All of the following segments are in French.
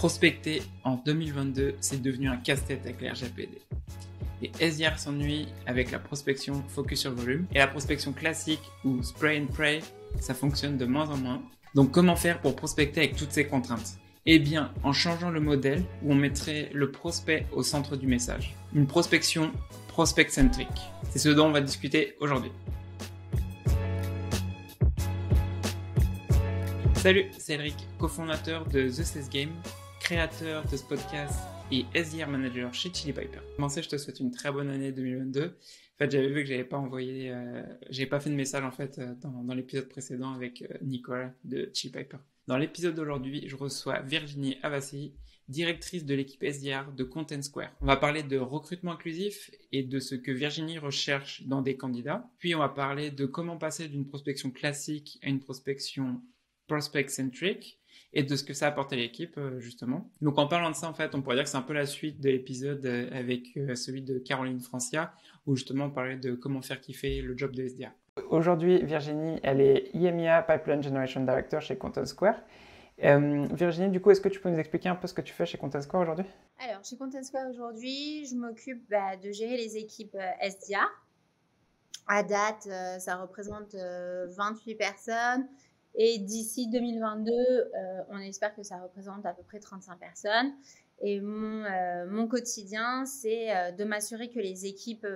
Prospecter en 2022, c'est devenu un casse-tête avec les RGPD. Les SDR s'ennuient avec la prospection focus sur le volume et la prospection classique ou spray and pray, ça fonctionne de moins en moins. Donc comment faire pour prospecter avec toutes ces contraintes ? Eh bien, en changeant le modèle où on mettrait le prospect au centre du message. Une prospection prospect-centrique. C'est ce dont on va discuter aujourd'hui. Salut, c'est Elric, cofondateur de The Sales Game, créateur de ce podcast et SDR manager chez Chili Piper. Pour commencer, je te souhaite une très bonne année 2022. En fait, j'avais vu que j'avais pas fait de message en fait dans l'épisode précédent avec Nicolas de Chili Piper. Dans l'épisode d'aujourd'hui, je reçois Virginie Avassi, directrice de l'équipe SDR de Content Square. On va parler de recrutement inclusif et de ce que Virginie recherche dans des candidats. Puis on va parler de comment passer d'une prospection classique à une prospection prospect-centric et de ce que ça apporte à l'équipe justement. Donc en parlant de ça, en fait, on pourrait dire que c'est un peu la suite de l'épisode avec celui de Caroline Francia où justement on parlait de comment faire kiffer le job de SDR. Aujourd'hui, Virginie, elle est EMEA Pipeline Generation Director chez Content Square. Virginie, du coup, est-ce que tu peux nous expliquer un peu ce que tu fais chez Content Square aujourd'hui ? Alors, chez Content Square aujourd'hui, je m'occupe de gérer les équipes SDR. À date, ça représente 28 personnes. Et d'ici 2022, on espère que ça représente à peu près 35 personnes. Et mon quotidien, c'est de m'assurer que les équipes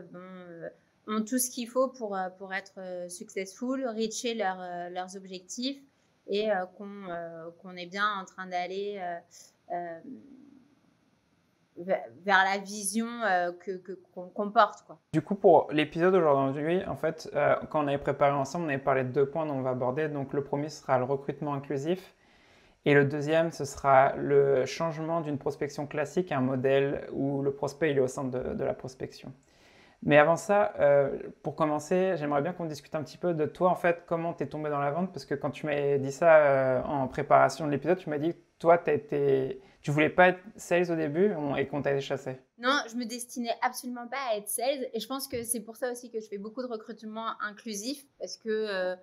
ont tout ce qu'il faut pour être successful, reacher leurs objectifs et qu'on est bien en train d'aller vers la vision qu'on porte, quoi. Du coup, pour l'épisode d'aujourd'hui, en fait, quand on avait préparé ensemble, on avait parlé de 2 points dont on va aborder. Donc, le premier sera le recrutement inclusif et le deuxième, ce sera le changement d'une prospection classique à un modèle où le prospect il est au centre de la prospection. Mais avant ça, pour commencer, j'aimerais bien qu'on discute un petit peu de toi, en fait, comment tu es tombé dans la vente, parce que quand tu m'as dit ça en préparation de l'épisode, tu m'as dit que toi, tu voulais pas être sales au début et qu'on t'a chassé. Non, je me destinais absolument pas à être sales et je pense que c'est pour ça aussi que je fais beaucoup de recrutement inclusif parce que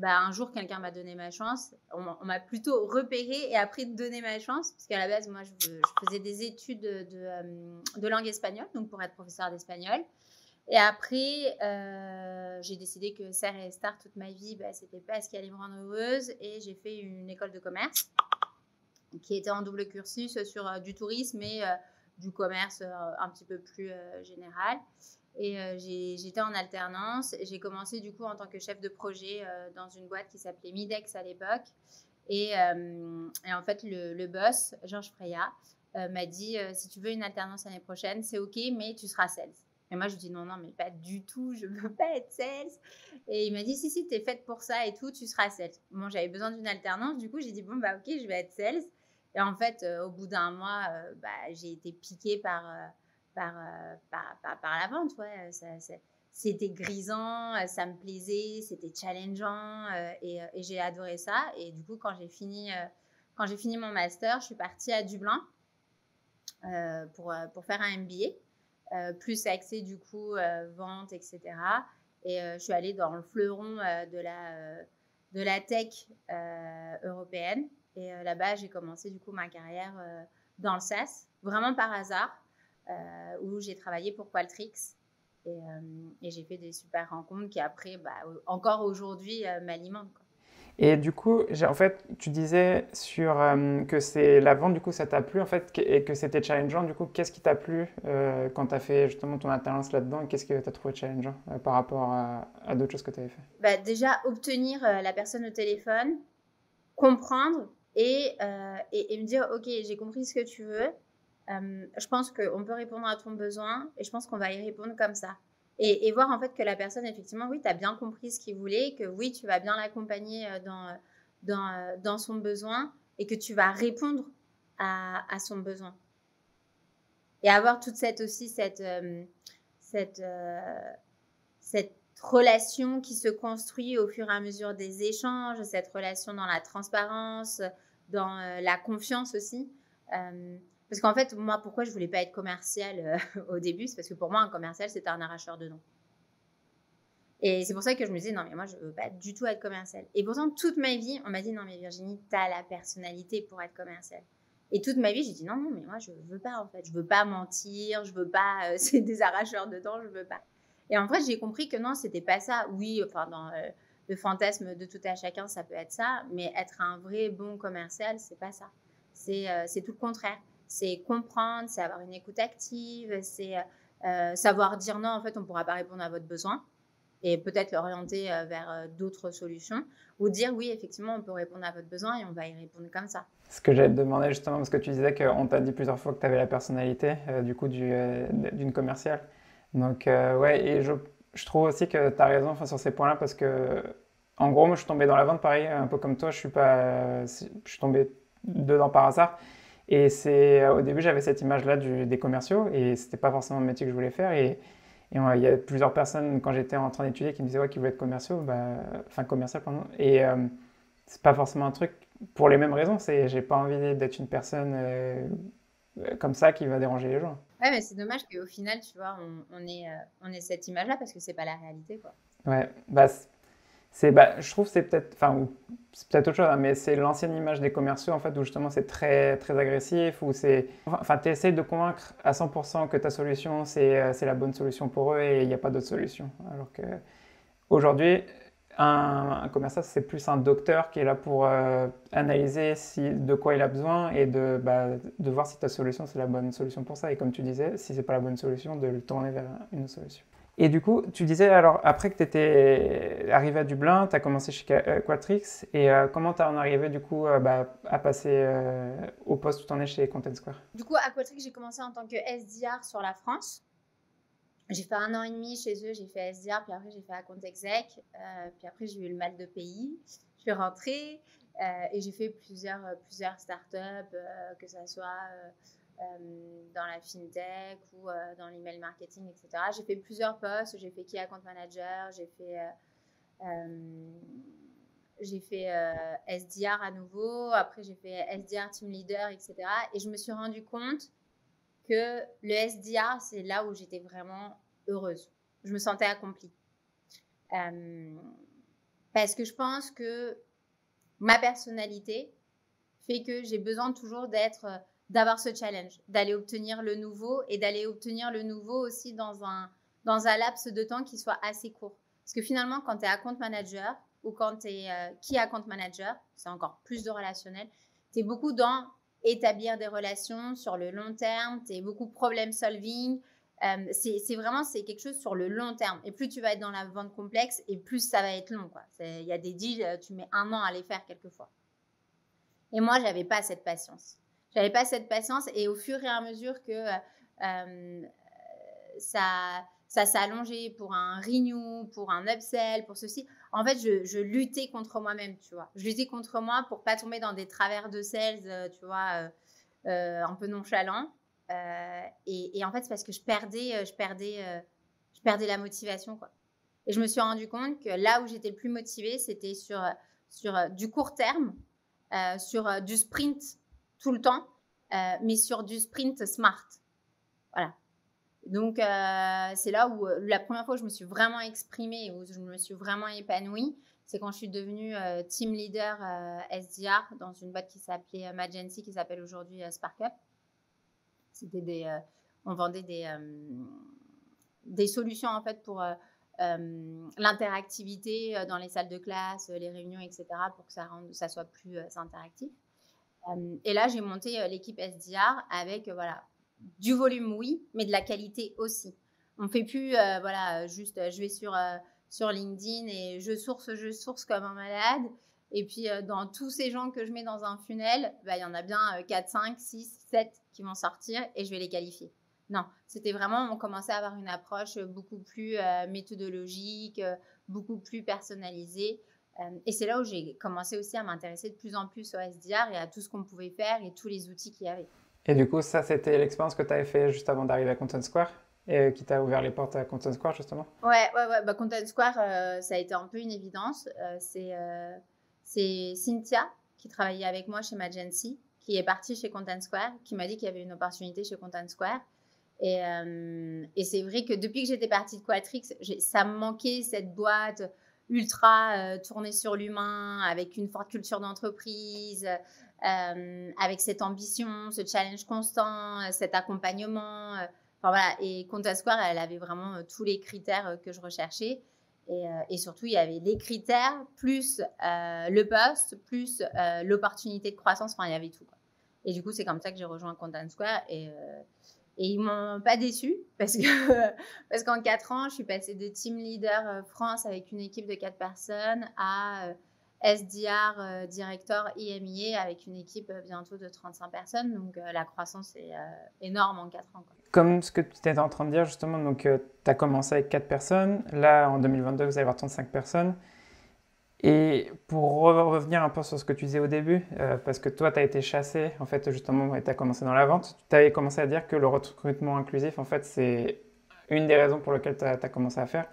un jour, quelqu'un m'a donné ma chance. On m'a plutôt repéré et après donné ma chance parce qu'à la base, moi, je faisais des études de langue espagnole, donc pour être professeur d'espagnol. Et après, j'ai décidé que serre et star toute ma vie, c'était pas ce qui allait me rendre heureuse et j'ai fait une école de commerce qui était en double cursus sur du tourisme et du commerce un petit peu plus général. Et j'étais en alternance. J'ai commencé du coup en tant que chef de projet dans une boîte qui s'appelait Midex à l'époque. Et en fait, le boss, Georges Freya, m'a dit si tu veux une alternance l'année prochaine, c'est OK, mais tu seras sales. Et moi, je lui dis non, mais pas du tout, je ne veux pas être sales. Et il m'a dit si, tu es faite pour ça et tout, tu seras sales. Bon, j'avais besoin d'une alternance, du coup, j'ai dit OK, je vais être sales. Et en fait, au bout d'un mois, j'ai été piquée par la vente. Ouais. C'était grisant, ça me plaisait, c'était challengeant et j'ai adoré ça. Et du coup, quand j'ai fini mon master, je suis partie à Dublin pour faire un MBA, plus axé du coup vente, etc. Et je suis allée dans le fleuron de la tech européenne. Et là-bas, j'ai commencé du coup ma carrière dans le SaaS, vraiment par hasard, où j'ai travaillé pour Qualtrics. Et j'ai fait des super rencontres qui après, encore aujourd'hui, m'alimentent, quoi. Et du coup, en fait, tu disais que c'est la vente, du coup, ça t'a plu, en fait, et que c'était challengeant. Du coup, qu'est-ce qui t'a plu quand tu as fait justement ton alternance là-dedans et qu'est-ce que tu as trouvé challengeant par rapport à d'autres choses que tu avais fait ? Déjà, obtenir la personne au téléphone, comprendre et me dire, OK, j'ai compris ce que tu veux. Je pense qu'on peut répondre à ton besoin et je pense qu'on va y répondre comme ça. Et voir en fait que la personne, effectivement, oui, tu as bien compris ce qu'il voulait, que oui, tu vas bien l'accompagner dans son besoin et que tu vas répondre à son besoin. Et avoir toute cette relation qui se construit au fur et à mesure des échanges, cette relation dans la transparence, dans la confiance aussi. Parce qu'en fait, moi, pourquoi je ne voulais pas être commercial au début, c'est parce que pour moi, un commercial, c'était un arracheur de dents. Et c'est pour ça que je me disais, non, mais moi, je ne veux pas du tout être commercial. Et pourtant, toute ma vie, on m'a dit, non, mais Virginie, tu as la personnalité pour être commercial. Et toute ma vie, j'ai dit non, non, mais moi, je veux pas, en fait. Je veux pas mentir, je veux pas, c'est des arracheurs de dents, je veux pas. Et en fait, j'ai compris que non, c'était pas ça. Oui, enfin, dans le fantasme de tout à chacun, ça peut être ça, mais être un vrai bon commercial, c'est pas ça. C'est tout le contraire. C'est comprendre, c'est avoir une écoute active, c'est savoir dire non, en fait, on pourra pas répondre à votre besoin et peut-être l'orienter vers d'autres solutions ou dire oui, effectivement, on peut répondre à votre besoin et on va y répondre comme ça. Ce que j'allais te demander justement, parce que tu disais qu'on t'a dit plusieurs fois que tu avais la personnalité du coup d'une commerciale. Donc ouais, et je trouve aussi que tu as raison enfin, sur ces points-là parce que en gros, moi je suis tombé dans la vente pareil, un peu comme toi, je suis tombé dedans par hasard. Et c'est au début j'avais cette image-là des commerciaux et c'était pas forcément le métier que je voulais faire il y a plusieurs personnes quand j'étais en train d'étudier qui me disaient ouais, qu'ils voulaient être commerciaux, enfin commercial pardon. Et c'est pas forcément un truc pour les mêmes raisons. J'ai pas envie d'être une personne comme ça qui va déranger les gens. Ouais, mais c'est dommage qu'au final, tu vois, on ait cette image-là parce que c'est pas la réalité, quoi. Ouais, je trouve que c'est peut-être, enfin, c'est peut-être autre chose, hein, mais c'est l'ancienne image des commerciaux en fait où justement c'est très très agressif, où enfin, tu essaies de convaincre à 100% que ta solution c'est la bonne solution pour eux et il n'y a pas d'autre solution. Alors que aujourd'hui, un commercial, c'est plus un docteur qui est là pour analyser de quoi il a besoin et de voir si ta solution, c'est la bonne solution pour ça. Et comme tu disais, si c'est pas la bonne solution, de le tourner vers une autre solution. Et du coup, tu disais, alors, après que tu étais arrivé à Dublin, tu as commencé chez Qualtrics. Et comment tu en arrivé, du coup, à passer au poste où tu en es chez Content Square? Du coup, à Qualtrics, j'ai commencé en tant que SDR sur la France. J'ai fait 1 an et demi chez eux, j'ai fait SDR, puis après j'ai fait account exec, puis après j'ai eu le mal de pays, je suis rentrée et j'ai fait plusieurs startups, que ça soit dans la fintech ou dans l'email marketing, etc. J'ai fait plusieurs postes, j'ai fait key account manager, j'ai fait SDR à nouveau, après j'ai fait SDR team leader, etc. Et je me suis rendu compte que le SDR, c'est là où j'étais vraiment heureuse. Je me sentais accomplie. Parce que je pense que ma personnalité fait que j'ai besoin toujours d'avoir ce challenge, d'aller obtenir le nouveau et d'aller obtenir le nouveau aussi dans un laps de temps qui soit assez court. Parce que finalement, quand tu es account manager ou quand tu es key account manager, c'est encore plus de relationnel, tu es beaucoup dans établir des relations sur le long terme, tu es beaucoup problem solving. C'est quelque chose sur le long terme. Et plus tu vas être dans la vente complexe, et plus ça va être long. Il y a des deals, tu mets 1 an à les faire quelquefois. Et moi, j'avais pas cette patience. J'avais pas cette patience. Et au fur et à mesure que ça s'allongeait pour un renew, pour un upsell, pour ceci, en fait, je luttais contre moi-même, tu vois. Je luttais contre moi pour pas tomber dans des travers de sales, tu vois, un peu nonchalants. Et en fait, c'est parce que je perdais la motivation, quoi. Et je me suis rendu compte que là où j'étais le plus motivée, c'était sur du court terme, sur du sprint tout le temps, mais sur du sprint smart. Voilà. Donc, c'est là où la première fois où je me suis vraiment exprimée, où je me suis vraiment épanouie, c'est quand je suis devenue team leader SDR dans une boîte qui s'appelait Magency, qui s'appelle aujourd'hui SparkUp. C'était on vendait des solutions en fait pour l'interactivité dans les salles de classe, les réunions, etc., pour que ça soit plus interactif. Et là, j'ai monté l'équipe SDR avec voilà, du volume, oui, mais de la qualité aussi. On ne fait plus juste je vais sur LinkedIn et je source comme un malade. Et puis, dans tous ces gens que je mets dans un funnel, il y en a bien 4, 5, 6, 7 qui vont sortir et je vais les qualifier. Non, c'était vraiment, on commençait à avoir une approche beaucoup plus méthodologique, beaucoup plus personnalisée. Et c'est là où j'ai commencé aussi à m'intéresser de plus en plus au SDR et à tout ce qu'on pouvait faire et tous les outils qu'il y avait. Et du coup, ça, c'était l'expérience que tu avais fait juste avant d'arriver à Content Square et qui t'a ouvert les portes à Content Square, justement? Ouais. Bah, Content Square, ça a été un peu une évidence. C'est Cynthia, qui travaillait avec moi chez Magency, qui est partie chez Content Square, qui m'a dit qu'il y avait une opportunité chez Content Square. Et c'est vrai que depuis que j'étais partie de Qualtrics, ça me manquait cette boîte ultra tournée sur l'humain, avec une forte culture d'entreprise, avec cette ambition, ce challenge constant, cet accompagnement. Enfin voilà, et Content Square, elle avait vraiment tous les critères que je recherchais. Et surtout, il y avait les critères, plus le poste, plus l'opportunité de croissance. Enfin, il y avait tout, quoi. Et du coup, c'est comme ça que j'ai rejoint Content Square. Et ils m'ont pas déçue parce qu'en 4 ans, je suis passée de team leader France avec une équipe de 4 personnes à SDR, director IMIA avec une équipe bientôt de 35 personnes. Donc, la croissance est énorme en 4 ans, quoi. Comme ce que tu étais en train de dire justement, donc tu as commencé avec 4 personnes, là en 2022 vous allez avoir 35 personnes. Et pour revenir un peu sur ce que tu disais au début, parce que toi tu as été chassé en fait justement et tu as commencé dans la vente, tu avais commencé à dire que le recrutement inclusif en fait c'est une des raisons pour lesquelles tu as commencé à faire.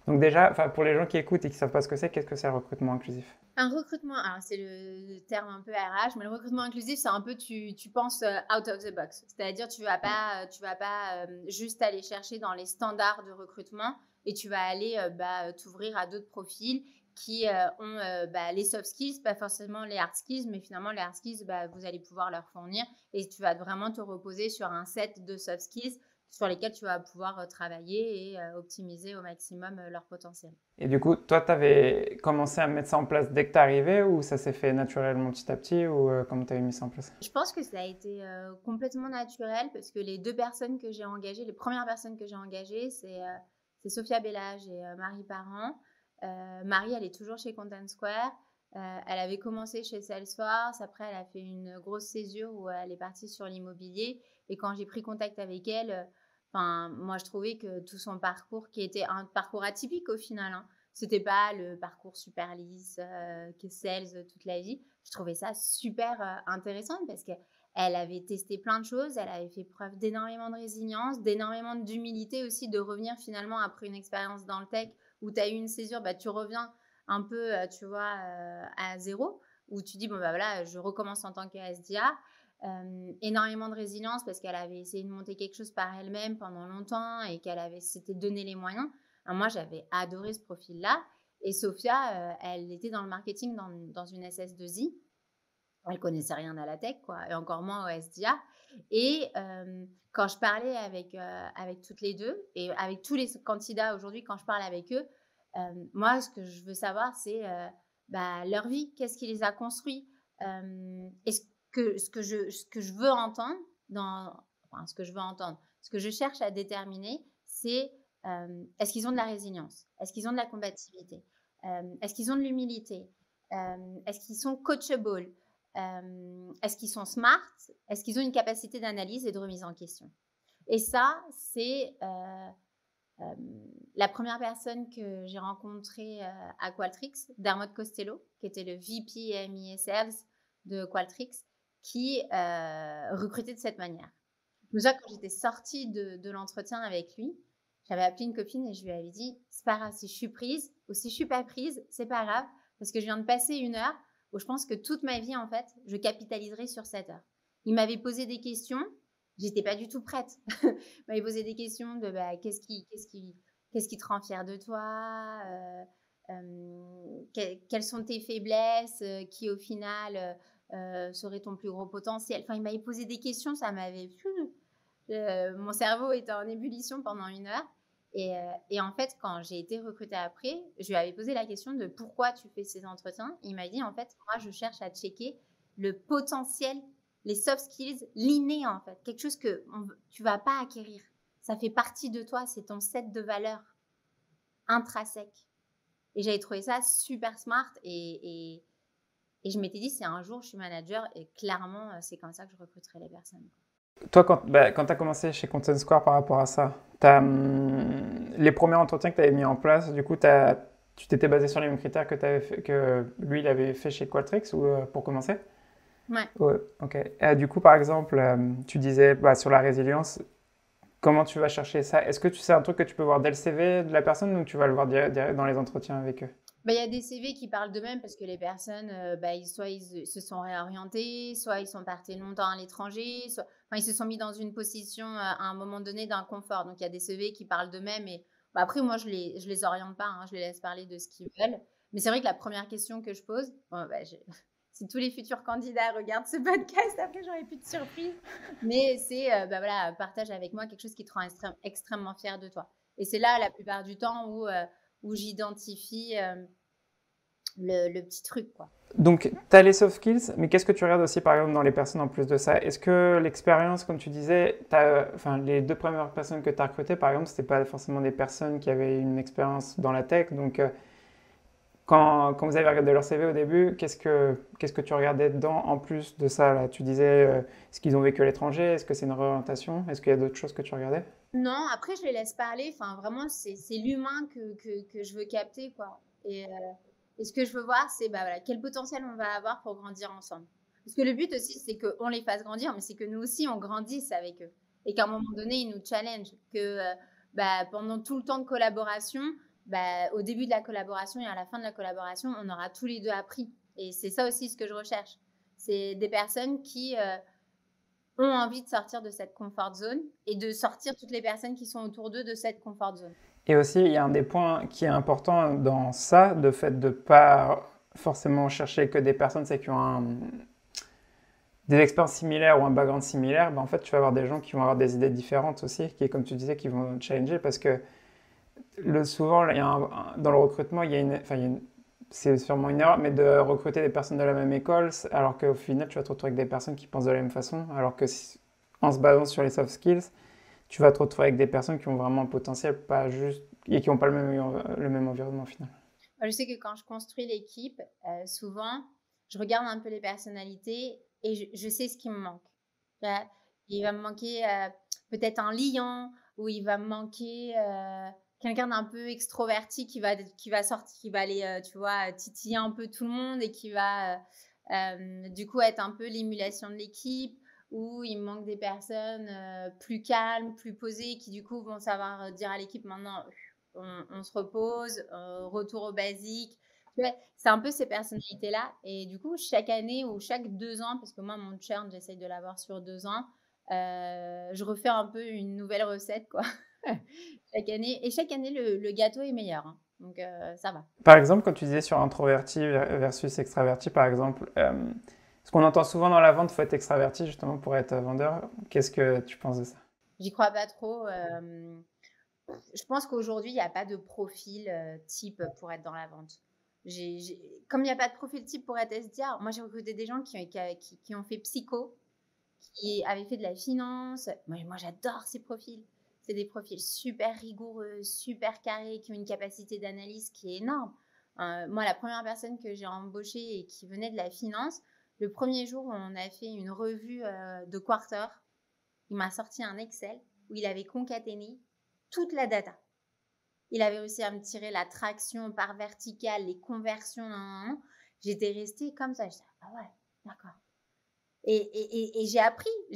Donc déjà, pour les gens qui écoutent et qui ne savent pas ce que c'est le recrutement inclusif? Un recrutement, alors c'est le terme un peu RH, mais le recrutement inclusif, c'est un peu tu penses out of the box. C'est-à-dire tu vas pas juste aller chercher dans les standards de recrutement et tu vas aller t'ouvrir à d'autres profils qui ont les soft skills, pas forcément les hard skills, mais finalement les hard skills, vous allez pouvoir leur fournir et tu vas vraiment te reposer sur un set de soft skills sur lesquels tu vas pouvoir travailler et optimiser au maximum leur potentiel. Et du coup, toi, tu avais commencé à mettre ça en place dès que tu es arrivé ou ça s'est fait naturellement petit à petit ou comment tu avais mis ça en place? Je pense que ça a été complètement naturel parce que les deux personnes que j'ai engagées, les premières personnes que j'ai engagées, c'est Sophia Bellage et Marie Parent. Marie, elle est toujours chez Content Square. Elle avait commencé chez Salesforce. Après, elle a fait une grosse césure où elle est partie sur l'immobilier. Et quand j'ai pris contact avec elle, moi, je trouvais que tout son parcours, qui était un parcours atypique au final, hein, c'était pas le parcours super lisse que sales toute la vie. Je trouvais ça super intéressant parce qu'elle avait testé plein de choses, elle avait fait preuve d'énormément de résilience, d'énormément d'humilité aussi, de revenir finalement après une expérience dans le tech où tu as eu une césure, tu reviens un peu, tu vois, à zéro, où tu dis, bon, voilà, je recommence en tant que SDA. Énormément de résilience parce qu'elle avait essayé de monter quelque chose par elle-même pendant longtemps et qu'elle s'était donné les moyens. Alors moi, j'avais adoré ce profil-là. Et Sophia, elle était dans le marketing dans une SS2I. Elle connaissait rien à la tech, quoi, et encore moins au SDA. Et quand je parlais avec toutes les deux et avec tous les candidats aujourd'hui, quand je parle avec eux, moi, ce que je veux savoir, c'est leur vie, qu'est-ce qui les a construits. Ce que je veux entendre ce que je cherche à déterminer, c'est est-ce qu'ils ont de la résilience? Est-ce qu'ils ont de la combativité? Est-ce qu'ils ont de l'humilité? Est-ce qu'ils sont coachables? Est-ce qu'ils sont smart? Est-ce qu'ils ont une capacité d'analyse et de remise en question? Et ça, c'est la première personne que j'ai rencontrée à Qualtrics, Dermot Costello, qui était le VP MIA Sales de Qualtrics, qui recrutait de cette manière. Déjà, quand j'étais sortie de l'entretien avec lui, j'avais appelé une copine et je lui avais dit, c'est pas grave, si je suis prise ou si je suis pas prise, c'est pas grave, parce que je viens de passer une heure où je pense que toute ma vie, en fait, je capitaliserai sur cette heure. Il m'avait posé des questions, j'étais pas du tout prête. Il m'avait posé des questions de qu'est-ce qui te rend fier de toi, quelles sont tes faiblesses, qui au final serait ton plus gros potentiel. Enfin, il m'avait posé des questions, ça m'avait... mon cerveau était en ébullition pendant une heure. Et en fait, quand j'ai été recrutée après, je lui avais posé la question de pourquoi tu fais ces entretiens. Il m'a dit, en fait, moi, je cherche à checker le potentiel, les soft skills, l'inné, en fait. Quelque chose que tu ne vas pas acquérir. Ça fait partie de toi, c'est ton set de valeurs intrinsèque. Et j'avais trouvé ça super smart. Et je m'étais dit, c'est un jour, je suis manager et clairement, c'est comme ça que je recruterai les personnes. Toi, quand tu as commencé chez Content Square par rapport à ça, les premiers entretiens que tu avais mis en place, du coup, tu t'étais basé sur les mêmes critères que lui, il avait fait chez Qualtrics ou pour commencer? Ouais. Ouais, ok. Du coup, par exemple, tu disais sur la résilience, comment tu vas chercher ça? Est-ce que tu sais un truc que tu peux voir dès le CV de la personne ou tu vas le voir direct dans les entretiens avec eux? Il y a des CV qui parlent d'eux-mêmes parce que les personnes, soit ils se sont réorientés, soit ils sont partis longtemps à l'étranger, soit ils se sont mis dans une position à un moment donné d'inconfort. Donc, il y a des CV qui parlent d'eux-mêmes. Et après, moi, je les oriente pas, hein, je les laisse parler de ce qu'ils veulent. Mais c'est vrai que la première question que je pose, si tous les futurs candidats regardent ce podcast, après, j'aurai plus de surprise. Mais c'est, voilà, partage avec moi quelque chose qui te rend extrêmement fier de toi. Et c'est là, la plupart du temps, où j'identifie le petit truc, quoi. Donc, tu as les soft skills, mais qu'est-ce que tu regardes aussi, par exemple, dans les personnes en plus de ça? Est-ce que l'expérience, comme tu disais, les 2 premières personnes que tu as recrutées, par exemple, ce n'étaient pas forcément des personnes qui avaient une expérience dans la tech. Donc, quand vous avez regardé leur CV au début, qu'est-ce que tu regardais dedans en plus de ça là? Tu disais, est-ce qu'ils ont vécu à l'étranger? Est-ce que c'est une réorientation? Est-ce qu'il y a d'autres choses que tu regardais? Non, après, je les laisse parler. Enfin, vraiment, c'est l'humain que je veux capter, quoi. Et ce que je veux voir, c'est voilà, quel potentiel on va avoir pour grandir ensemble. Parce que le but aussi, c'est qu'on les fasse grandir, mais c'est que nous aussi, on grandisse avec eux. Et qu'à un moment donné, ils nous challengent. Que pendant tout le temps de collaboration, au début de la collaboration et à la fin de la collaboration, on aura tous les deux appris. Et c'est ça aussi ce que je recherche. C'est des personnes qui ont envie de sortir de cette comfort zone et de sortir toutes les personnes qui sont autour d'eux de cette comfort zone. Et aussi, il y a un des points qui est important dans ça, de fait de ne pas forcément chercher que des personnes qui ont des expériences similaires ou un background similaire. En fait, tu vas avoir des gens qui vont avoir des idées différentes aussi, qui, comme tu disais, qui vont te challenger parce que souvent, dans le recrutement, c'est sûrement une erreur, mais de recruter des personnes de la même école, alors qu'au final, tu vas te retrouver avec des personnes qui pensent de la même façon, alors que en se basant sur les soft skills, tu vas te retrouver avec des personnes qui ont vraiment un potentiel, pas juste, et qui n'ont pas le même environnement au final. Je sais que quand je construis l'équipe, souvent, je regarde un peu les personnalités et je sais ce qui me manque. Il va me manquer peut-être un lion, ou il va me manquer quelqu'un d'un peu extroverti qui va sortir, qui va aller, tu vois, titiller un peu tout le monde et qui va du coup être un peu l'émulation de l'équipe. Ou il me manque des personnes plus calmes, plus posées, qui du coup vont savoir dire à l'équipe maintenant, on se repose, retour au basique. C'est un peu ces personnalités-là. Et du coup, chaque année ou chaque 2 ans, parce que moi, mon churn, j'essaye de l'avoir sur 2 ans, je refais un peu une nouvelle recette, quoi. Chaque année. Et chaque année, le gâteau est meilleur, hein. Donc, ça va. Par exemple, quand tu disais sur introverti versus extraverti, par exemple, ce qu'on entend souvent dans la vente, il faut être extraverti justement pour être vendeur. Qu'est-ce que tu penses de ça? J'y crois pas trop. Je pense qu'aujourd'hui, il n'y a pas de profil type pour être dans la vente. Comme il n'y a pas de profil type pour être SDR, moi j'ai recruté des gens qui ont fait psycho, qui avaient fait de la finance. Moi j'adore ces profils. C'est des profils super rigoureux, super carrés, qui ont une capacité d'analyse qui est énorme. Moi, la première personne que j'ai embauchée et qui venait de la finance, le premier jour où on a fait une revue de quarter, il m'a sorti un Excel où il avait concaténé toute la data. Il avait réussi à me tirer la traction par verticale, les conversions. J'étais restée comme ça. Je disais, ah ouais, d'accord. Et j'ai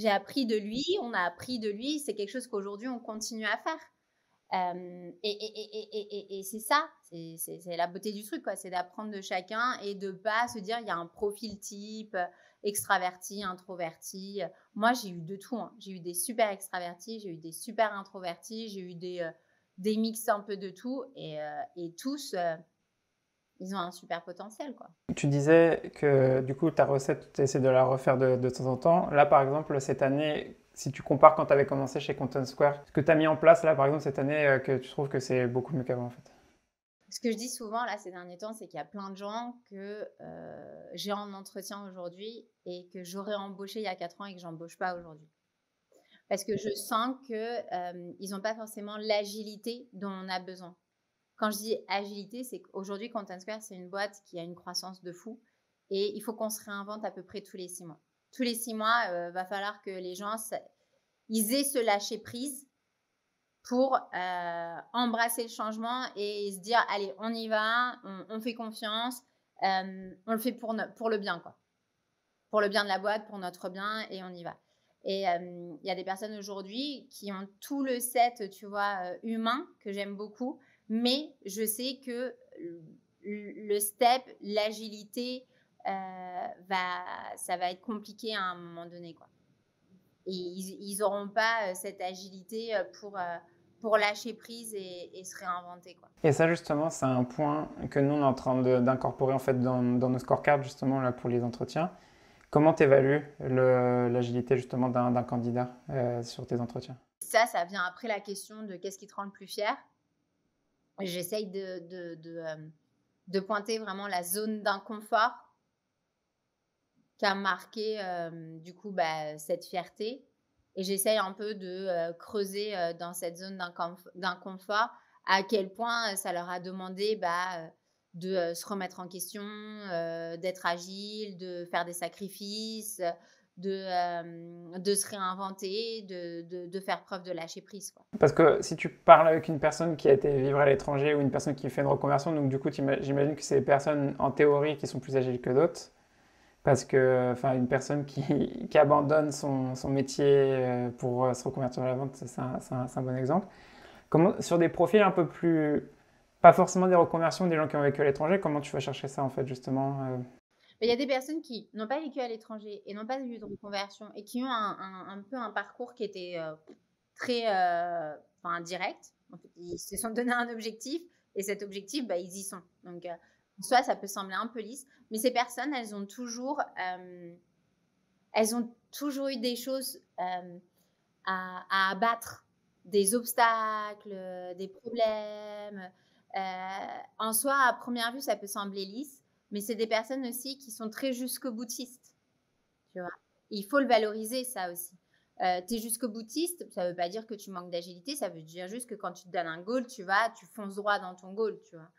appris de lui, on a appris de lui. C'est quelque chose qu'aujourd'hui, on continue à faire. Et c'est ça, c'est la beauté du truc, quoi. C'est d'apprendre de chacun et de ne pas se dire, il y a un profil type, extraverti, introverti. Moi, j'ai eu de tout, hein. J'ai eu des super extravertis, j'ai eu des super introvertis, j'ai eu des mix un peu de tout. Et tous, ils ont un super potentiel, quoi. Tu disais que du coup, ta recette, tu essaies de la refaire de temps en temps. Là, par exemple, cette année, si tu compares quand tu avais commencé chez Content Square, ce que tu as mis en place là, par exemple, cette année, que tu trouves que c'est beaucoup mieux qu'avant en fait? Ce que je dis souvent là ces derniers temps, c'est qu'il y a plein de gens que j'ai en entretien aujourd'hui et que j'aurais embauché il y a 4 ans et que j'embauche pas aujourd'hui. Parce que je sens qu'ils n'ont pas forcément l'agilité dont on a besoin. Quand je dis agilité, c'est qu'aujourd'hui, Content Square, c'est une boîte qui a une croissance de fou et il faut qu'on se réinvente à peu près tous les 6 mois. Tous les 6 mois, va falloir que les gens ils aient ce lâcher prise pour embrasser le changement et se dire, allez, on y va, on fait confiance, on le fait pour le bien, quoi. Pour le bien de la boîte, pour notre bien, et on y va. Et il y a des personnes aujourd'hui qui ont tout le set, tu vois, humain, que j'aime beaucoup, mais je sais que le step, l'agilité, ça va être compliqué à un moment donné, quoi. Et ils n'auront pas cette agilité pour lâcher prise et se réinventer, quoi. Et ça, justement, c'est un point que nous, on est en train d'incorporer en fait dans nos scorecards, justement, là, pour les entretiens. Comment tu évalues l'agilité, justement, d'un candidat sur tes entretiens? Ça vient après la question de qu'est-ce qui te rend le plus fier. J'essaye de pointer vraiment la zone d'inconfort qui a marqué, du coup, cette fierté. Et j'essaye un peu de creuser dans cette zone d'inconfort à quel point ça leur a demandé de se remettre en question, d'être agile, de faire des sacrifices, de se réinventer, de faire preuve de lâcher prise, quoi. Parce que si tu parles avec une personne qui a été vivre à l'étranger ou une personne qui fait une reconversion, donc du coup, j'imagine que c'est des personnes en théorie qui sont plus agiles que d'autres. Parce que, enfin, une personne qui abandonne son métier pour se reconvertir à la vente, c'est un bon exemple. Sur des profils un peu plus, pas forcément des reconversions, des gens qui ont vécu à l'étranger, comment tu vas chercher ça en fait justement Il y a des personnes qui n'ont pas vécu à l'étranger et n'ont pas eu de reconversion et qui ont un peu un parcours qui était très direct. En fait, ils se sont donné un objectif et cet objectif, ils y sont. Donc, soit ça peut sembler un peu lisse, mais ces personnes, elles ont toujours eu des choses à abattre, des obstacles, des problèmes. En soi, à première vue, ça peut sembler lisse, mais c'est des personnes aussi qui sont très jusqu'au boutiste. Tu vois, il faut le valoriser, ça aussi. Tu es jusqu'au boutiste, ça ne veut pas dire que tu manques d'agilité, ça veut dire juste que quand tu te donnes un goal, tu fonces droit dans ton goal, tu vois.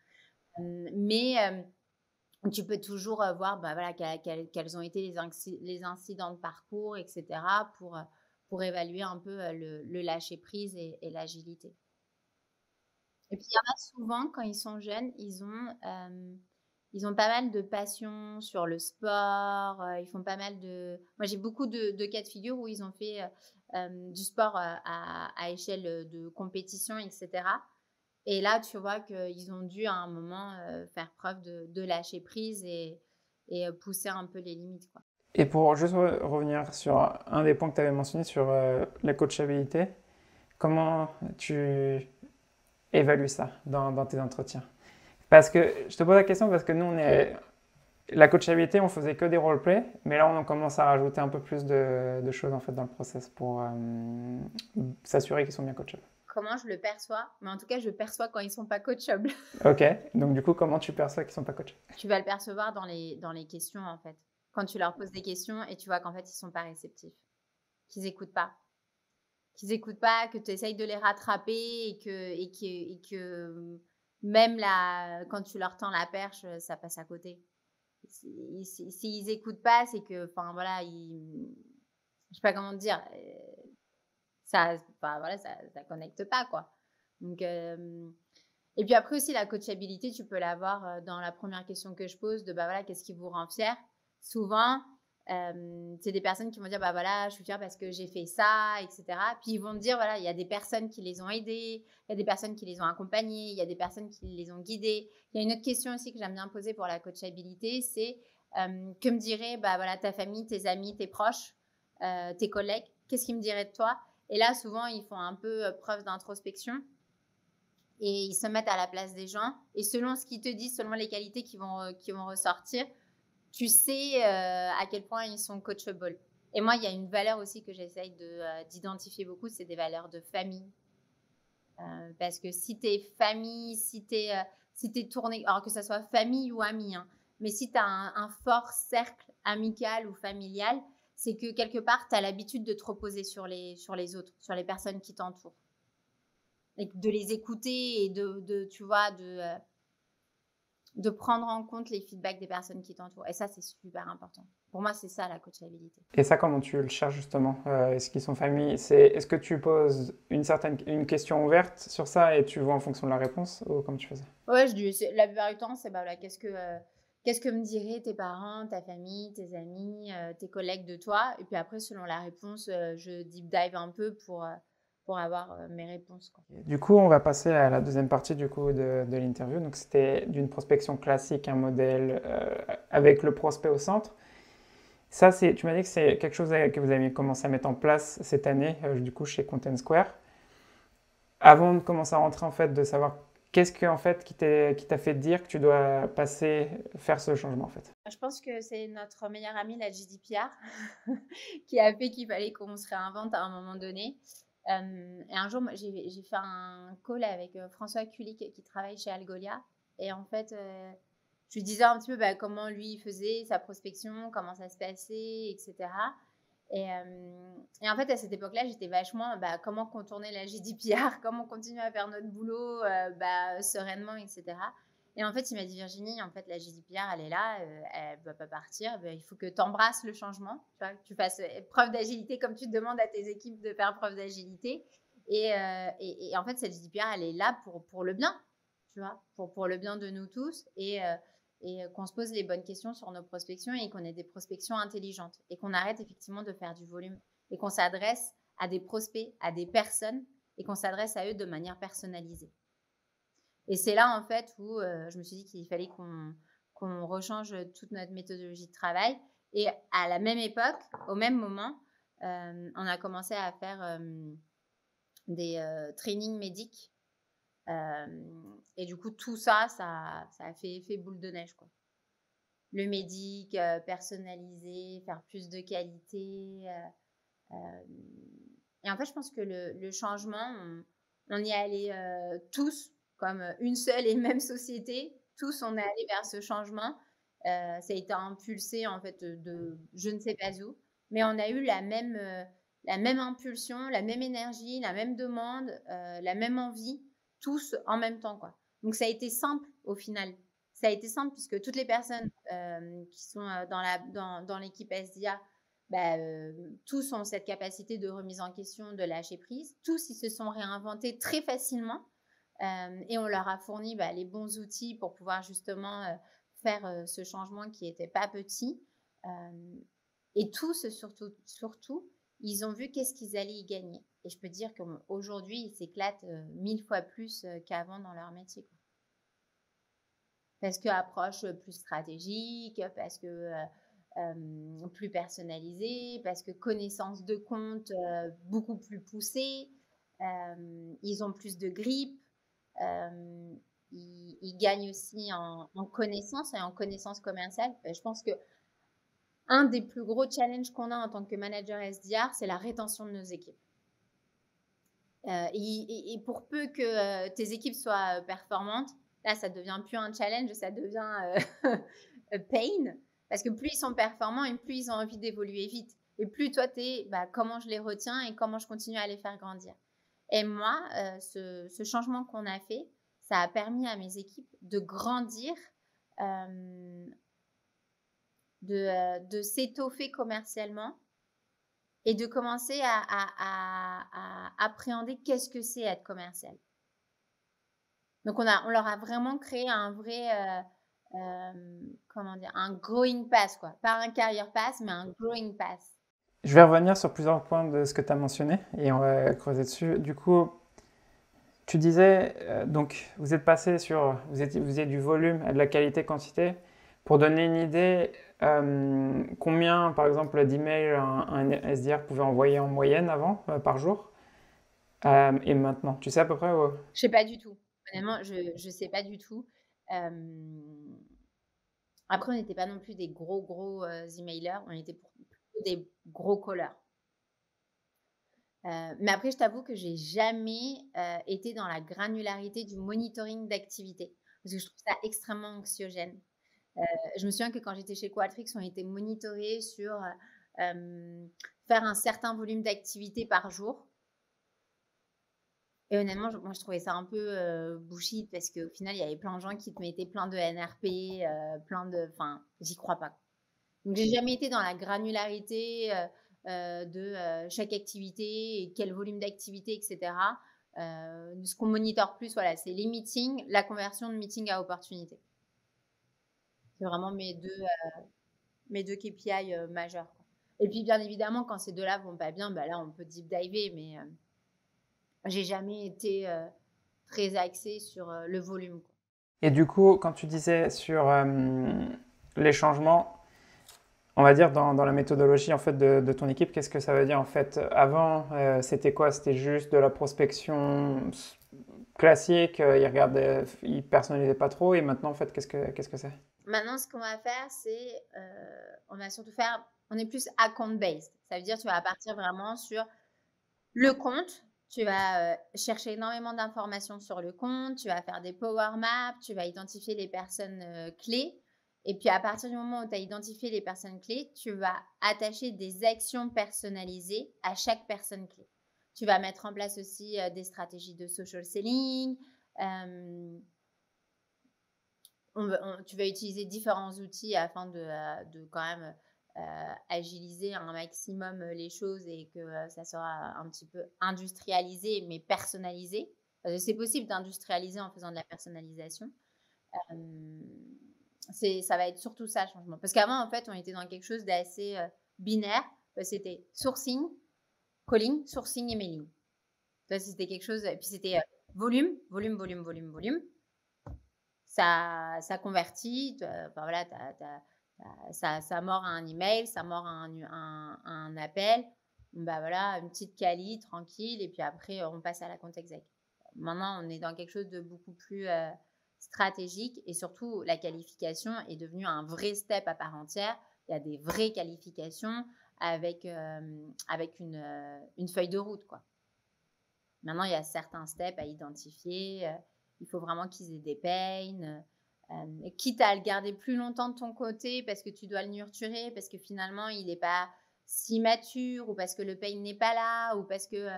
Mais tu peux toujours voir quels ont été les incidents de parcours, etc., pour évaluer un peu le lâcher prise et l'agilité. Et puis, il y en a souvent, quand ils sont jeunes, ils ont pas mal de passion sur le sport. Ils font pas mal de... Moi, j'ai beaucoup de cas de figure où ils ont fait du sport à échelle de compétition, etc. Et là, tu vois qu'ils ont dû à un moment faire preuve de lâcher prise et pousser un peu les limites, quoi. Et pour juste revenir sur un des points que tu avais mentionné sur la coachabilité, comment tu évalues ça dans tes entretiens? Parce que je te pose la question parce que nous, la coachabilité, on faisait que des roleplays, mais là, on commence à rajouter un peu plus de choses en fait dans le process pour s'assurer qu'ils sont bien coachables. Comment je le perçois? Mais en tout cas, je perçois quand ils sont pas coachables. Ok, donc du coup, comment tu perçois qu'ils sont pas coachables? Tu vas le percevoir dans les questions, en fait. Quand tu leur poses des questions et tu vois qu'en fait, ils sont pas réceptifs, qu'ils n'écoutent pas. Que tu essayes de les rattraper et que même là, quand tu leur tends la perche, ça passe à côté. S'ils n'écoutent pas, c'est que, enfin voilà, je sais pas comment te dire, ça connecte pas, quoi. Donc, et puis après aussi, la coachabilité, tu peux l'avoir dans la première question que je pose de qu'est-ce qui vous rend fier? Souvent, c'est des personnes qui vont dire je suis fière parce que j'ai fait ça, etc. Puis ils vont te dire il y a des personnes qui les ont aidés, il y a des personnes qui les ont accompagnés, il y a des personnes qui les ont guidés. Il y a une autre question aussi que j'aime bien poser pour la coachabilité, c'est que me dirait ta famille, tes amis, tes proches, tes collègues, qu'est-ce qu'ils me diraient de toi? Et là, souvent, ils font un peu preuve d'introspection et ils se mettent à la place des gens. Et selon ce qu'ils te disent, selon les qualités qui vont ressortir, tu sais à quel point ils sont coachables. Et moi, il y a une valeur aussi que j'essaye d'identifier beaucoup, c'est des valeurs de famille. Parce que si tu es famille, si tu es tourné, alors que ça soit famille ou ami, mais si tu as un fort cercle amical ou familial, c'est que quelque part, tu as l'habitude de te reposer sur les autres, sur les personnes qui t'entourent. Et de les écouter et de prendre en compte les feedbacks des personnes qui t'entourent. Et ça, c'est super important. Pour moi, c'est ça, la coachabilité. Et ça, comment tu le cherches justement? Est-ce qu'ils sont famille? Est-ce que tu poses une question ouverte sur ça et tu vois en fonction de la réponse ou comme tu faisais? Ouais, la plupart du temps, c'est qu'est-ce que me diraient tes parents, ta famille, tes amis, tes collègues de toi? Et puis après, selon la réponse, je deep dive un peu pour avoir mes réponses, quoi. Du coup, on va passer à la deuxième partie du coup de l'interview. Donc, c'était d'une prospection classique, un modèle avec le prospect au centre. Ça, tu m'as dit que c'est quelque chose que vous avez commencé à mettre en place cette année, du coup, chez Content Square. avant de commencer à rentrer, en fait, de savoir qu'est-ce que, en fait, qui t'a fait dire que tu dois faire ce changement, en fait? Je pense que c'est notre meilleure amie, la GDPR, qui a fait qu'il fallait qu'on se réinvente à un moment donné. Et un jour, j'ai fait un call avec François Kulik qui travaille chez Algolia. Et en fait, je lui disais un petit peu comment lui il faisait sa prospection, comment ça se passait, etc. Et en fait, à cette époque-là, j'étais vachement comment contourner la GDPR, comment continuer à faire notre boulot sereinement, etc. Et en fait, il m'a dit Virginie, en fait, la GDPR, elle est là, elle ne va pas partir. Il faut que tu embrasses le changement, tu vois, que tu fasses preuve d'agilité comme tu demandes à tes équipes de faire preuve d'agilité. Et en fait, cette GDPR, elle est là pour le bien, tu vois, pour le bien de nous tous. Et qu'on se pose les bonnes questions sur nos prospections et qu'on ait des prospections intelligentes et qu'on arrête effectivement de faire du volume et qu'on s'adresse à des prospects, à des personnes et qu'on s'adresse à eux de manière personnalisée. Et c'est là en fait où je me suis dit qu'il fallait qu'on rechange toute notre méthodologie de travail. Et à la même époque, au même moment, on a commencé à faire des trainings médics. Et du coup, tout ça a fait effet boule de neige, quoi. Le médic, personnalisé, faire plus de qualité. Et en fait, je pense que le changement, on y est allé tous, comme une seule et même société. Tous, on est allé vers ce changement. Ça a été impulsé, en fait, de je ne sais pas où. Mais on a eu la même impulsion, la même énergie, la même demande, la même envie, tous en même temps, quoi. Donc, ça a été simple au final. Ça a été simple puisque toutes les personnes qui sont dans l'équipe SDA, tous ont cette capacité de remise en question, de lâcher prise. Tous, ils se sont réinventés très facilement et on leur a fourni les bons outils pour pouvoir justement faire ce changement qui n'était pas petit. Et tous, surtout, ils ont vu qu'est-ce qu'ils allaient y gagner. Et je peux dire qu'aujourd'hui, ils s'éclatent 1000 fois plus qu'avant dans leur métier, quoi. Parce que approche plus stratégique, parce que plus personnalisée, parce que connaissance de compte beaucoup plus poussée, ils ont plus de grippe, ils gagnent aussi en connaissance et en connaissance commerciale. Je pense que un des plus gros challenges qu'on a en tant que manager SDR, c'est la rétention de nos équipes. Et pour peu que tes équipes soient performantes, là, ça devient plus un challenge, ça devient a pain. Parce que plus ils sont performants et plus ils ont envie d'évoluer vite. Et plus toi, tu es comment je les retiens et comment je continue à les faire grandir. Et moi, ce changement qu'on a fait, ça a permis à mes équipes de grandir, de s'étoffer commercialement et de commencer à appréhender qu'est-ce que c'est être commercial. Donc, on leur a vraiment créé un vrai, un growing pass, quoi. Pas un career pass, mais un growing pass. Je vais revenir sur plusieurs points de ce que tu as mentionné et on va creuser dessus. Du coup, tu disais, donc, vous êtes passé vous faisiez du volume à de la qualité-quantité. Pour donner une idée, combien, par exemple, d'emails un SDR pouvait envoyer en moyenne avant, par jour, et maintenant? Tu sais à peu près Je sais pas du tout. Honnêtement, je sais pas du tout. Après, on n'était pas non plus des gros emailers. On était plutôt des gros callers. Mais après, je t'avoue que j'ai jamais été dans la granularité du monitoring d'activité parce que je trouve ça extrêmement anxiogène. Je me souviens que quand j'étais chez Qualtrics, on était monitorés sur faire un certain volume d'activité par jour. Et honnêtement, moi, je trouvais ça un peu bullshit parce qu'au final, il y avait plein de gens qui te mettaient plein de NRP, enfin, j'y crois pas. Donc, j'ai jamais été dans la granularité de chaque activité et quel volume d'activité, etc. Ce qu'on monitore plus, voilà, c'est les meetings, la conversion de meeting à opportunité. C'est vraiment mes deux KPI majeurs, quoi. Et puis, bien évidemment, quand ces deux-là vont pas bien, là, on peut deep diver, mais j'ai jamais été très axée sur le volume, quoi. Et du coup, quand tu disais sur les changements, on va dire dans la méthodologie en fait de ton équipe, qu'est-ce que ça veut dire en fait? Avant, c'était quoi? C'était juste de la prospection classique, ils personnalisaient pas trop, et maintenant en fait, qu'est-ce que c'est? Maintenant, ce qu'on va faire, c'est on va surtout faire, on est plus account-based. Ça veut dire tu vas partir vraiment sur le compte. Tu vas chercher énormément d'informations sur le compte, tu vas faire des power maps, tu vas identifier les personnes clés. Et puis, à partir du moment où tu as identifié les personnes clés, tu vas attacher des actions personnalisées à chaque personne clé. Tu vas mettre en place aussi des stratégies de social selling. Tu vas utiliser différents outils afin de quand même agiliser un maximum les choses et que ça sera un petit peu industrialisé mais personnalisé. C'est possible d'industrialiser en faisant de la personnalisation. Ça va être surtout ça, le changement. Parce qu'avant, en fait, on était dans quelque chose d'assez binaire. C'était sourcing, calling, sourcing et mailing. C'était quelque chose, et puis c'était volume, volume, volume, volume, volume. Ça convertit, enfin, voilà, ça mord à un email, ça mord à un appel. Bah voilà, une petite quali, tranquille, et puis après, on passe à la compte exec. Maintenant, on est dans quelque chose de beaucoup plus stratégique, et surtout, la qualification est devenue un vrai step à part entière. Il y a des vraies qualifications avec une feuille de route, quoi. Maintenant, il y a certains steps à identifier. Il faut vraiment qu'ils aient des pains. Quitte à le garder plus longtemps de ton côté parce que tu dois le nurturer, parce que finalement, il n'est pas si mature, ou parce que le pain n'est pas là, ou parce que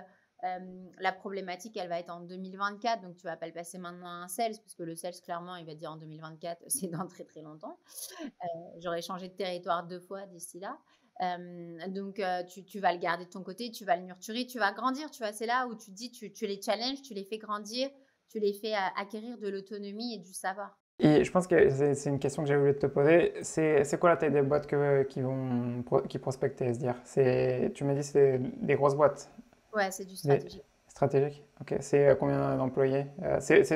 la problématique, elle va être en 2024. Donc, tu ne vas pas le passer maintenant à un sales, parce que le sales, clairement, il va dire en 2024, c'est dans très, très longtemps. J'aurais changé de territoire 2 fois d'ici là. Donc, tu vas le garder de ton côté, tu vas le nurturer, tu vas grandir. Tu vois, c'est là où tu dis, tu les challenges, tu les fais grandir, tu les fais acquérir de l'autonomie et du savoir. Et je pense que c'est une question que j'ai voulu te poser. C'est quoi la taille des boîtes qui prospectent SDR? Tu m'as dit que c'est des grosses boîtes, Ouais, c'est du des stratégique. stratégiques. Ok. C'est combien d'employés?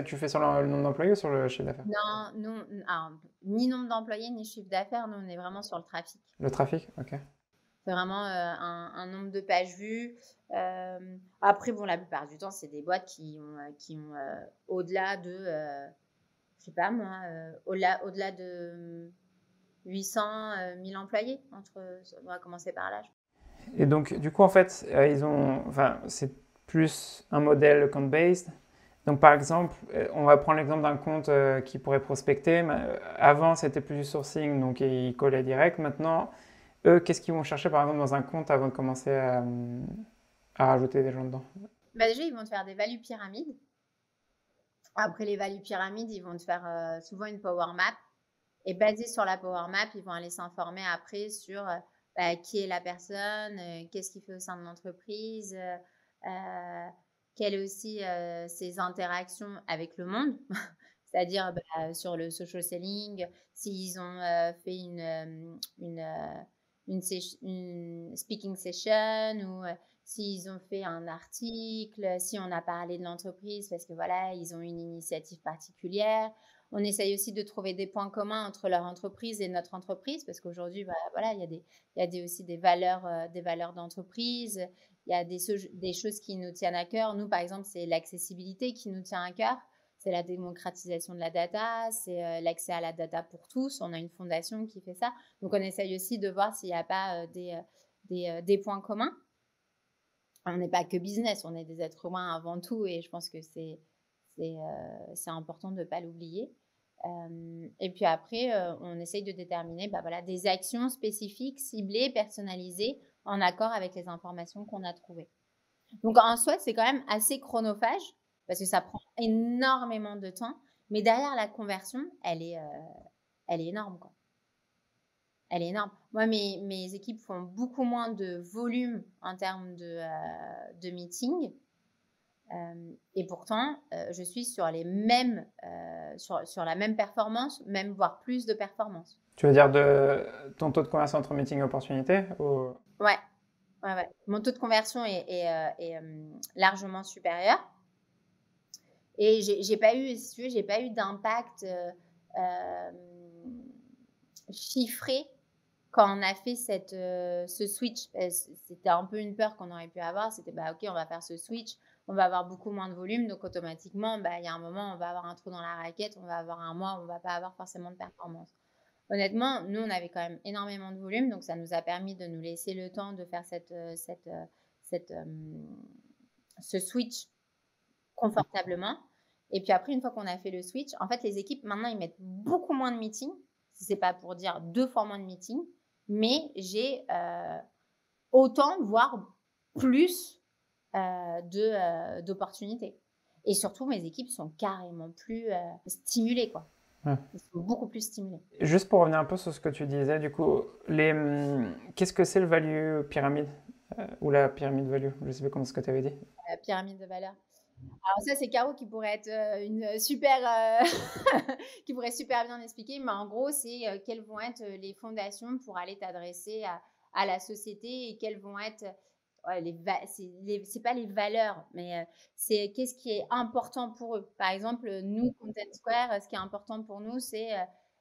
Tu fais sur le nombre d'employés ou sur le chiffre d'affaires? Non, nous, alors, ni nombre d'employés, ni chiffre d'affaires. Nous, on est vraiment sur le trafic. Le trafic? Ok. C'est vraiment un nombre de pages vues. Après, bon, la plupart du temps, c'est des boîtes qui ont au-delà de, je sais pas moi, au-delà de 800, 1000 employés. On va commencer par là. Et donc, du coup, en fait, enfin, c'est plus un modèle account-based. Donc, par exemple, on va prendre l'exemple d'un compte qui pourrait prospecter. Avant, c'était plus du sourcing, donc ils collaient direct. Maintenant, eux, qu'est-ce qu'ils vont chercher, par exemple, dans un compte avant de commencer à rajouter des gens dedans? Bah, déjà, ils vont te faire des value pyramides. Après les value pyramides, ils vont te faire souvent une power map. Et basé sur la power map, ils vont aller s'informer après sur qui est la personne, qu'est-ce qu'il fait au sein de l'entreprise, quelles sont aussi ses interactions avec le monde, c'est-à-dire sur le social selling, s'ils ont fait une speaking session, ou s'ils ont fait un article, si on a parlé de l'entreprise parce que voilà, ils ont une initiative particulière. On essaye aussi de trouver des points communs entre leur entreprise et notre entreprise, parce qu'aujourd'hui, voilà, il y a aussi des valeurs d'entreprise. Il y a des choses qui nous tiennent à cœur. Nous, par exemple, c'est l'accessibilité qui nous tient à cœur. C'est la démocratisation de la data, c'est l'accès à la data pour tous. On a une fondation qui fait ça. Donc, on essaye aussi de voir s'il n'y a pas des points communs. On n'est pas que business, on est des êtres humains avant tout, et je pense que c'est important de ne pas l'oublier. Et puis après, on essaye de déterminer voilà, des actions spécifiques, ciblées, personnalisées, en accord avec les informations qu'on a trouvées. Donc en soi, c'est quand même assez chronophage, parce que ça prend énormément de temps. Mais derrière la conversion, elle est énorme, quoi. Elle est énorme. Moi, mes équipes font beaucoup moins de volume en termes de meetings. Et pourtant, je suis sur les mêmes, sur la même performance, même voire plus de performance. Tu veux dire ton taux de conversion entre meeting et opportunité ou... Ouais. Mon taux de conversion est largement supérieur. Et j'ai pas eu, si tu veux, j'ai pas eu d'impact chiffré quand on a fait ce switch, c'était un peu une peur qu'on aurait pu avoir. C'était, OK, on va faire ce switch, on va avoir beaucoup moins de volume. Donc, automatiquement, il y a un moment, on va avoir un trou dans la raquette, on va avoir un mois où on ne va pas avoir forcément de performance. Honnêtement, nous, on avait quand même énormément de volume. Donc, ça nous a permis de nous laisser le temps de faire ce switch confortablement. Et puis après, une fois qu'on a fait le switch, en fait, les équipes, maintenant, ils mettent beaucoup moins de meetings. Si ce n'est pas pour dire 2 fois moins de meetings, mais j'ai autant, voire plus d'opportunités. Et surtout, mes équipes sont carrément plus stimulées, quoi. Ouais. Ils sont beaucoup plus stimulés. Juste pour revenir un peu sur ce que tu disais, du coup, qu'est-ce que c'est le value pyramide ou la pyramide value? Je ne sais pas comment ce que tu avais dit. La pyramide de valeur. Alors ça, c'est Caro qui pourrait être une super, qui pourrait super bien expliquer. Mais en gros, c'est quelles vont être les fondations pour aller t'adresser à la société et quelles vont être c'est pas les valeurs, mais c'est qu'est-ce qui est important pour eux. Par exemple, nous, Content Square, ce qui est important pour nous, c'est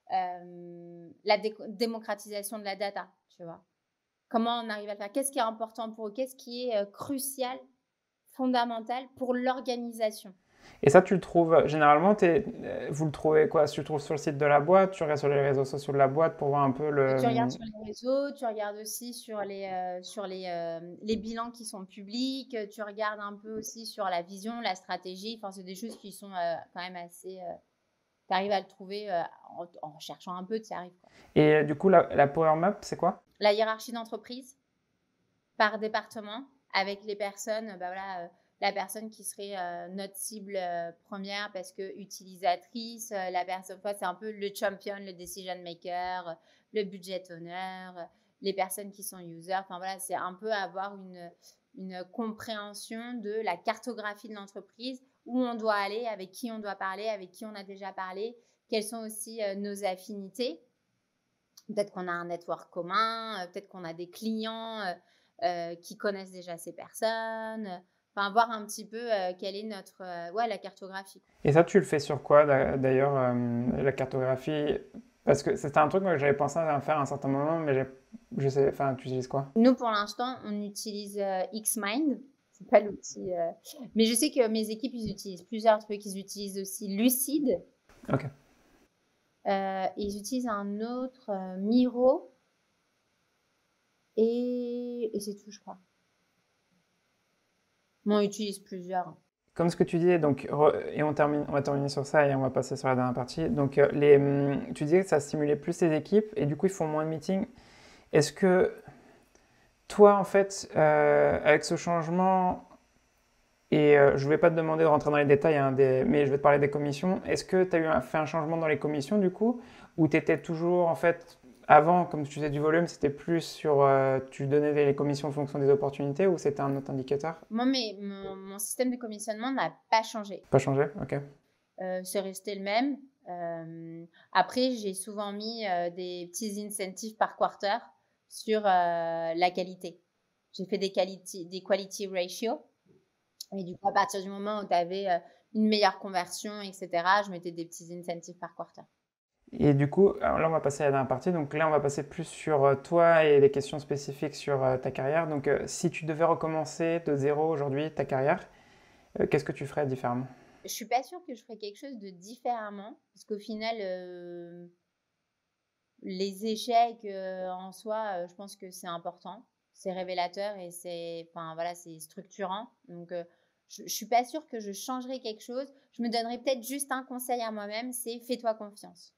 la démocratisation de la data, tu vois. Comment on arrive à le faire? Qu'est-ce qui est important pour eux? Qu'est-ce qui est crucial, fondamental pour l'organisation? Et ça, tu le trouves, généralement, vous le trouvez quoi? Tu le trouves sur le site de la boîte, tu regardes sur les réseaux sociaux de la boîte pour voir un peu le... Tu regardes sur les réseaux, tu regardes aussi sur les bilans qui sont publics, tu regardes un peu aussi sur la vision, la stratégie. Enfin, c'est des choses qui sont quand même assez... tu arrives à le trouver en cherchant un peu, tu y arrives, quoi. Et du coup, la Power Map, c'est quoi? La hiérarchie d'entreprise par département avec les personnes, la personne qui serait notre cible première parce que utilisatrice, la personne, c'est un peu le champion, le decision maker, le budget owner, les personnes qui sont users. Enfin voilà, c'est un peu avoir une compréhension de la cartographie de l'entreprise, où on doit aller, avec qui on doit parler, avec qui on a déjà parlé, quelles sont aussi nos affinités. Peut-être qu'on a un network commun, peut-être qu'on a des clients qui connaissent déjà ces personnes. Enfin, voir un petit peu quelle est notre la cartographie. Et ça, tu le fais sur quoi d'ailleurs, la cartographie? Parce que c'était un truc que j'avais pensé à faire à un certain moment, mais je sais, enfin, tu utilises quoi? Nous, pour l'instant, on utilise Xmind. C'est pas l'outil. Mais je sais que mes équipes, ils utilisent plusieurs trucs. Ils utilisent aussi Lucid. Ok. Ils utilisent un autre, Miro. Et c'est tout, je crois. On utilise plusieurs. Comme ce que tu disais, donc, et on va terminer sur ça et on va passer sur la dernière partie. Donc, tu disais que ça stimulait plus les équipes et du coup, ils font moins de meetings. Est-ce que toi, en fait, avec ce changement, et je ne vais pas te demander de rentrer dans les détails, hein, mais je vais te parler des commissions, est-ce que tu as fait un changement dans les commissions du coup, ou tu étais toujours, en fait, avant, comme tu faisais du volume, c'était plus sur, tu donnais les commissions en fonction des opportunités ou c'était un autre indicateur? Moi, mon système de commissionnement n'a pas changé. Pas changé, ok. C'est resté le même. Après, j'ai souvent mis des petits incentives par quarter sur la qualité. J'ai fait des quality ratio. Et du coup, à partir du moment où tu avais une meilleure conversion, etc., je mettais des petits incentives par quarter. Et du coup, alors là, on va passer à la dernière partie. Donc là, on va passer plus sur toi et des questions spécifiques sur ta carrière. Donc, si tu devais recommencer de zéro aujourd'hui ta carrière, qu'est-ce que tu ferais différemment? Je suis pas sûre que je ferais quelque chose de différemment, parce qu'au final, les échecs en soi, je pense que c'est important, c'est révélateur et c'est structurant. Donc, je suis pas sûre que je changerais quelque chose. Je me donnerais peut-être juste un conseil à moi-même, c'est fais-toi confiance.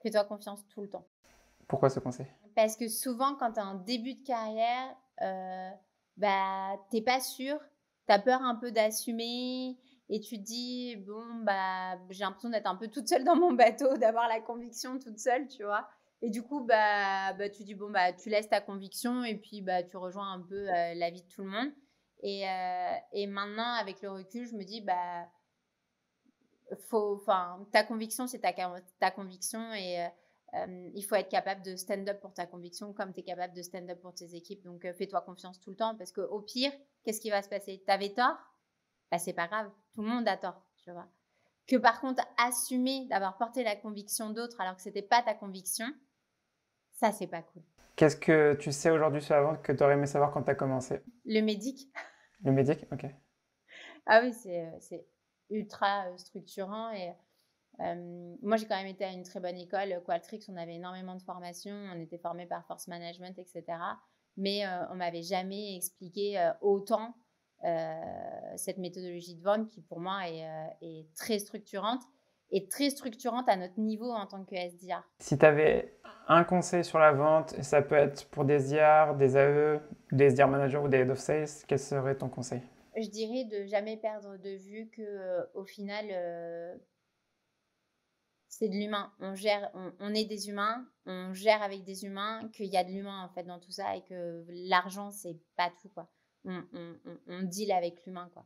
Fais-toi confiance tout le temps. Pourquoi ce conseil? Parce que souvent, quand tu as un début de carrière, t'es pas sûr, tu as peur un peu d'assumer et tu te dis, j'ai l'impression d'être un peu toute seule dans mon bateau, d'avoir la conviction toute seule, tu vois. Et du coup, tu dis, tu laisses ta conviction et puis tu rejoins un peu la vie de tout le monde. Et maintenant, avec le recul, je me dis, ta conviction, c'est ta conviction et il faut être capable de stand-up pour ta conviction comme tu es capable de stand-up pour tes équipes. Donc, fais-toi confiance tout le temps parce qu'au pire, qu'est-ce qui va se passer? Tu avais tort? C'est pas grave. Tout le monde a tort, tu vois. Que par contre, assumer d'avoir porté la conviction d'autres alors que c'était pas ta conviction, Ça, c'est pas cool. Qu'est-ce que tu sais aujourd'hui sur la vente que tu aurais aimé savoir quand tu as commencé? Le médic. Le médic? Ok. Ah oui, c'est ultra structurant. Et moi, j'ai quand même été à une très bonne école, Qualtrics. On avait énormément de formations. On était formés par Force Management, etc. Mais on m'avait jamais expliqué autant cette méthodologie de vente qui, pour moi, est très structurante et très structurante à notre niveau en tant que SDR. Si tu avais un conseil sur la vente, et ça peut être pour des SDR, des AE, des SDR managers ou des head of sales, quel serait ton conseil? Je dirais de jamais perdre de vue que au final, c'est de l'humain. On est des humains, on gère avec des humains, qu'il y a de l'humain en fait dans tout ça et que l'argent c'est pas tout quoi. On deal avec l'humain quoi.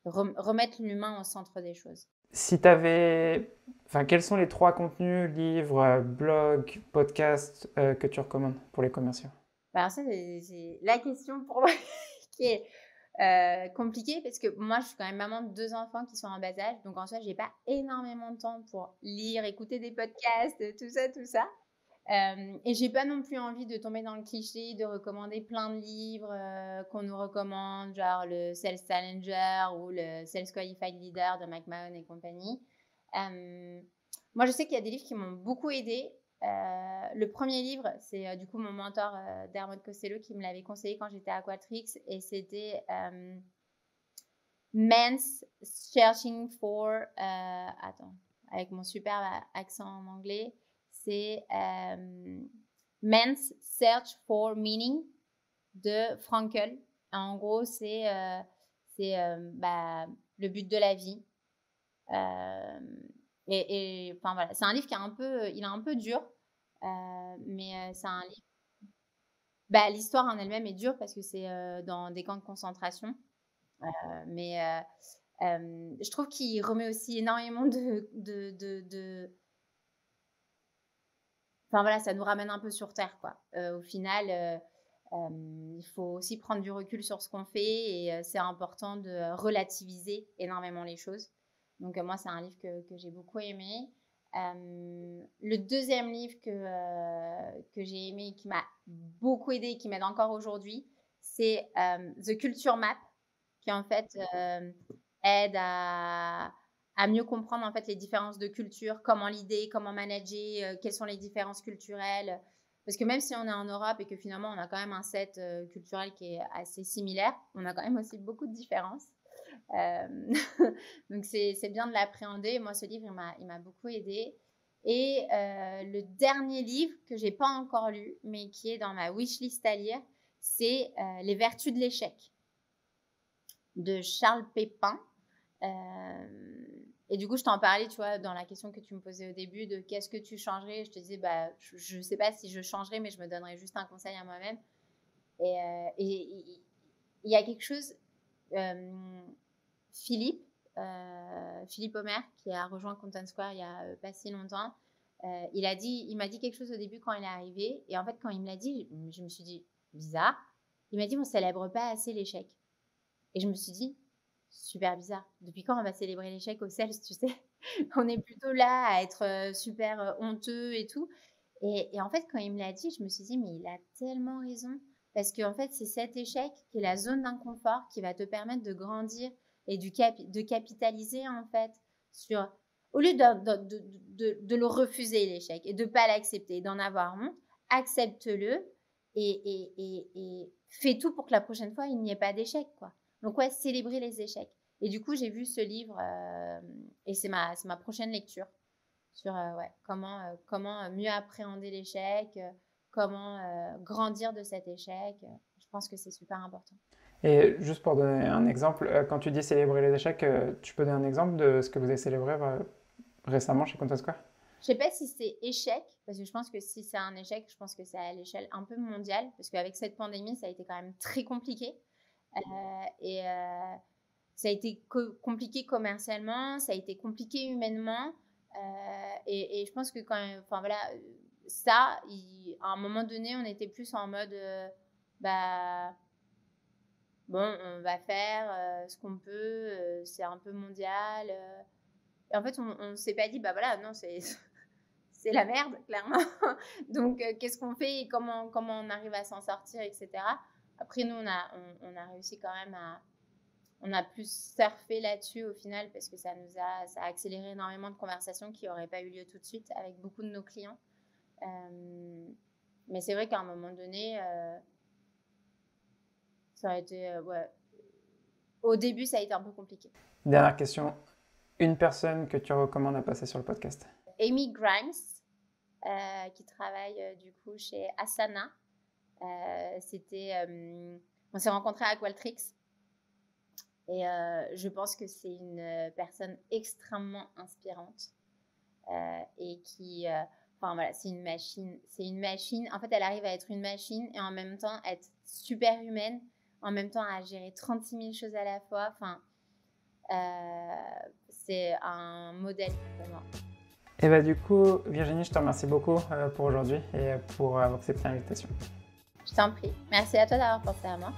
Remettre l'humain au centre des choses. Si tu avais... Enfin, quels sont les 3 contenus, livres, blogs, podcasts que tu recommandes pour les commerciaux? Alors ça c'est la question pour moi qui est compliquée parce que moi je suis quand même maman de 2 enfants qui sont en bas âge, donc en soi j'ai pas énormément de temps pour lire, écouter des podcasts, tout ça. Et j'ai pas non plus envie de tomber dans le cliché de recommander plein de livres qu'on nous recommande, genre le Sales Challenger ou le Sales Qualified Leader de McMahon et compagnie. Moi, je sais qu'il y a des livres qui m'ont beaucoup aidée. Le premier livre, c'est du coup mon mentor Dermot Costello qui me l'avait conseillé quand j'étais à Qualtrics et c'était Men's Searching for... attends, avec mon super accent en anglais. C'est Men's Search for Meaning de Frankl. En gros, c'est le but de la vie. Enfin voilà, c'est un livre qui il est un peu dur, mais c'est un livre. L'histoire en elle-même est dure parce que c'est dans des camps de concentration, mais je trouve qu'il remet aussi énormément Enfin voilà, ça nous ramène un peu sur terre, quoi. Au final, il faut aussi prendre du recul sur ce qu'on fait et c'est important de relativiser énormément les choses. Donc moi, c'est un livre que j'ai beaucoup aimé. Le deuxième livre que j'ai aimé et qui m'a beaucoup aidé et qui m'aide encore aujourd'hui, c'est The Culture Map, qui en fait aide à mieux comprendre en fait les différences de culture, comment l'idée, comment manager, quelles sont les différences culturelles. Parce que même si on est en Europe et que finalement on a quand même un set culturel qui est assez similaire, on a quand même aussi beaucoup de différences. Donc c'est bien de l'appréhender. Moi, ce livre, il m'a beaucoup aidé. Et le dernier livre que j'ai pas encore lu, mais qui est dans ma wishlist à lire, c'est Les Vertus de l'échec de Charles Pépin. Et du coup, je t'en parlais, tu vois, dans la question que tu me posais au début de qu'est-ce que tu changerais. Je te disais, je ne sais pas si je changerais, mais je me donnerais juste un conseil à moi-même. Et il y a quelque chose, Philippe Omer, qui a rejoint Content Square il y a pas si longtemps, il m'a dit quelque chose au début quand il est arrivé. Et en fait, quand il me l'a dit, je me suis dit, bizarre. Il m'a dit, on ne célèbre pas assez l'échec. Et je me suis dit, super bizarre. Depuis quand on va célébrer l'échec au sales, tu sais? On est plutôt là à être super honteux et tout. Et en fait, quand il me l'a dit, je me suis dit, mais il a tellement raison. Parce qu'en fait, c'est cet échec qui est la zone d'inconfort qui va te permettre de grandir et de capitaliser, en fait, sur... Au lieu de le refuser, l'échec, et de ne pas l'accepter, d'en avoir honte, accepte-le et fais tout pour que la prochaine fois, il n'y ait pas d'échec, quoi. Donc, ouais, célébrer les échecs. Et du coup, j'ai vu ce livre et c'est ma prochaine lecture sur comment mieux appréhender l'échec, comment grandir de cet échec. Je pense que c'est super important. Et juste pour donner un exemple, quand tu dis célébrer les échecs, tu peux donner un exemple de ce que vous avez célébré récemment chez Content Square? Je sais pas si c'est échec, parce que je pense que si c'est un échec, je pense que c'est à l'échelle un peu mondiale, parce qu'avec cette pandémie, ça a été quand même très compliqué. Ça a été compliqué commercialement, ça a été compliqué humainement. Et je pense que quand même, enfin voilà, à un moment donné, on était plus en mode, bon, on va faire ce qu'on peut, c'est un peu mondial. Et en fait, on ne s'est pas dit, bah voilà, non, c'est c'est la merde, clairement. Donc, qu'est-ce qu'on fait et comment on arrive à s'en sortir, etc. Après, nous, on a réussi quand même on a plus surfé là-dessus au final parce que ça a accéléré énormément de conversations qui n'auraient pas eu lieu tout de suite avec beaucoup de nos clients. Mais c'est vrai qu'à un moment donné, ça aurait été... Au début, ça a été un peu compliqué. Dernière question. Une personne que tu recommandes à passer sur le podcast? Amy Grimes, qui travaille du coup chez Asana. On s'est rencontrés à Qualtrics. Et je pense que c'est une personne extrêmement inspirante et qui... Enfin voilà, c'est une machine. En fait, elle arrive à être une machine et en même temps être super humaine, en même temps à gérer 36 000 choses à la fois. Enfin, c'est un modèle pour moi. Et bah du coup, Virginie, je te remercie beaucoup pour aujourd'hui et pour avoir accepté l'invitation. Je t'en prie. Merci à toi d'avoir pensé à moi.